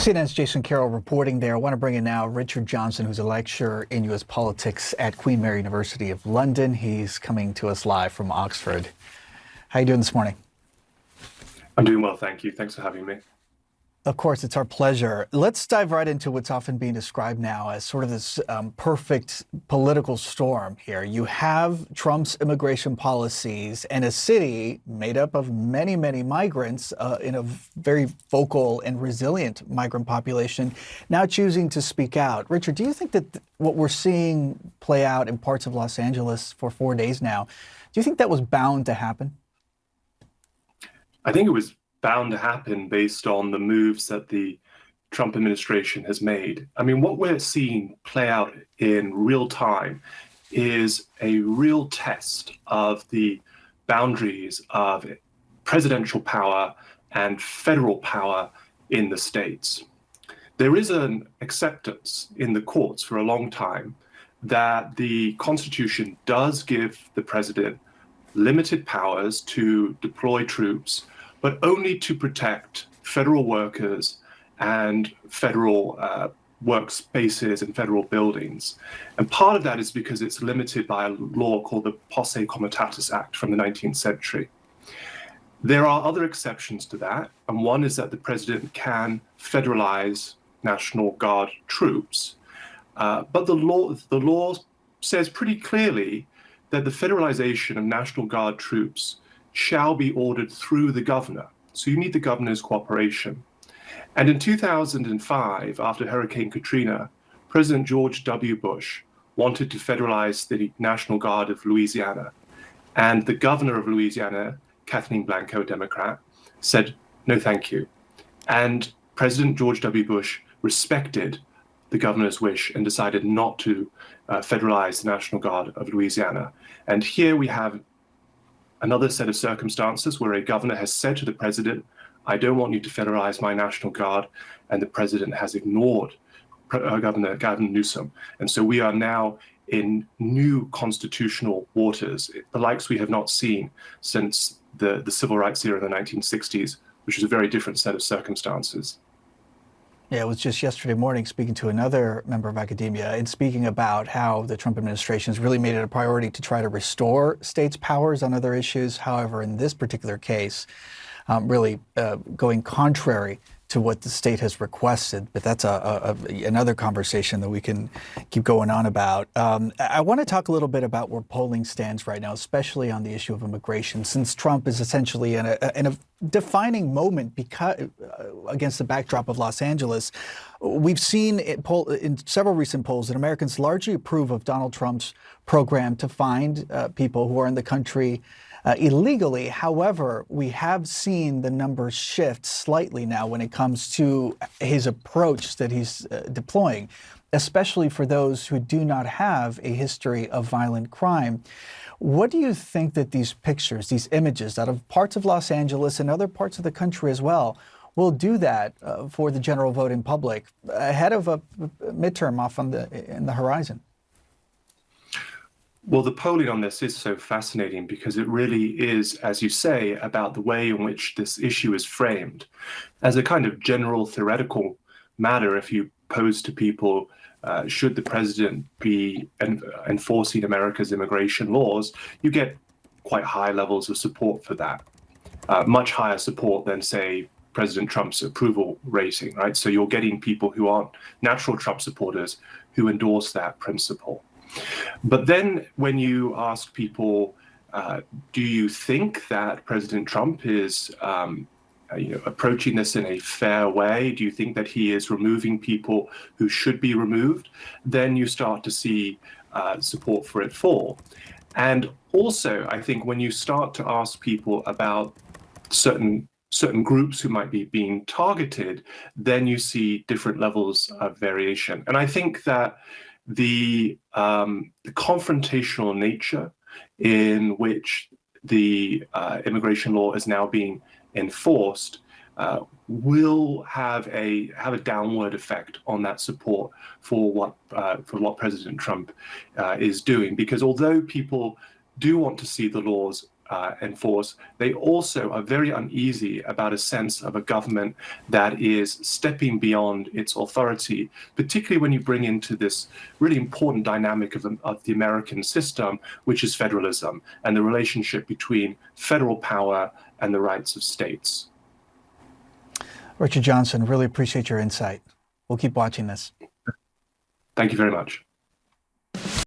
CNN's Jason Carroll reporting there. I want to bring in now Richard Johnson, who's a lecturer in U.S. politics at Queen Mary University of London. He's coming to us live from Oxford. How are you doing this morning? I'm doing well, thank you. Thanks for having me. Of course, it's our pleasure. Let's dive right into what's often being described now as sort of this perfect political storm here. You have Trump's immigration policies and a city made up of many, many migrants in a very vocal and resilient migrant population now choosing to speak out. Richard, do you think that what we're seeing play out in parts of Los Angeles for 4 days now, do you think that was bound to happen? I think it was bound to happen based on the moves that the Trump administration has made. I mean, what we're seeing play out in real time is a real test of the boundaries of presidential power and federal power in the states. There is an acceptance in the courts for a long time that the Constitution does give the president limited powers to deploy troops, but only to protect federal workers and federal workspaces and federal buildings. And part of that is because it's limited by a law called the Posse Comitatus Act from the 19th century. There are other exceptions to that, and one is that the president can federalize National Guard troops. But the law says pretty clearly that the federalization of National Guard troops shall be ordered through the governor. So you need the governor's cooperation. And in 2005, after Hurricane Katrina, President George W. Bush wanted to federalize the National Guard of Louisiana. And the governor of Louisiana, Kathleen Blanco, a Democrat, said, no, thank you. And President George W. Bush respected the governor's wish and decided not to federalize the National Guard of Louisiana. And here we have another set of circumstances where a governor has said to the president, I don't want you to federalize my National Guard, and the president has ignored Governor Gavin Newsom. And so we are now in new constitutional waters, the likes we have not seen since the civil rights era in the 1960s, which is a very different set of circumstances. Yeah, it was just yesterday morning speaking to another member of academia and speaking about how the Trump administration has really made it a priority to try to restore states' powers on other issues. However, in this particular case, really going contrary to what the state has requested. But that's another conversation that we can keep going on about. I want to talk a little bit about where polling stands right now, especially on the issue of immigration, since Trump is essentially in a defining moment because against the backdrop of Los Angeles. We've seen in several recent polls that Americans largely approve of Donald Trump's program to find people who are in the country illegally. However, we have seen the numbers shift slightly now when it comes to his approach that he's deploying, especially for those who do not have a history of violent crime. What do you think that these pictures, these images out of parts of Los Angeles and other parts of the country as well, will do that for the general voting public ahead of a midterm off on in the horizon? Well, the polling on this is so fascinating because it really is, as you say, about the way in which this issue is framed. As a kind of general theoretical matter, if you pose to people, should the president be enforcing America's immigration laws, you get quite high levels of support for that. Much higher support than, say, President Trump's approval rating, right? So you're getting people who aren't natural Trump supporters who endorse that principle. But then when you ask people, do you think that President Trump is approaching this in a fair way? Do you think that he is removing people who should be removed? Then you start to see support for it fall. And also, I think when you start to ask people about certain groups who might be being targeted, then you see different levels of variation. And I think that the confrontational nature in which the immigration law is now being enforced will have a downward effect on that support for what President Trump is doing. Because although people do want to see the laws enforce, they also are very uneasy about a sense of a government that is stepping beyond its authority, particularly when you bring into this really important dynamic of the American system, which is federalism and the relationship between federal power and the rights of states. Richard Johnson, really appreciate your insight. We'll keep watching this. Thank you very much.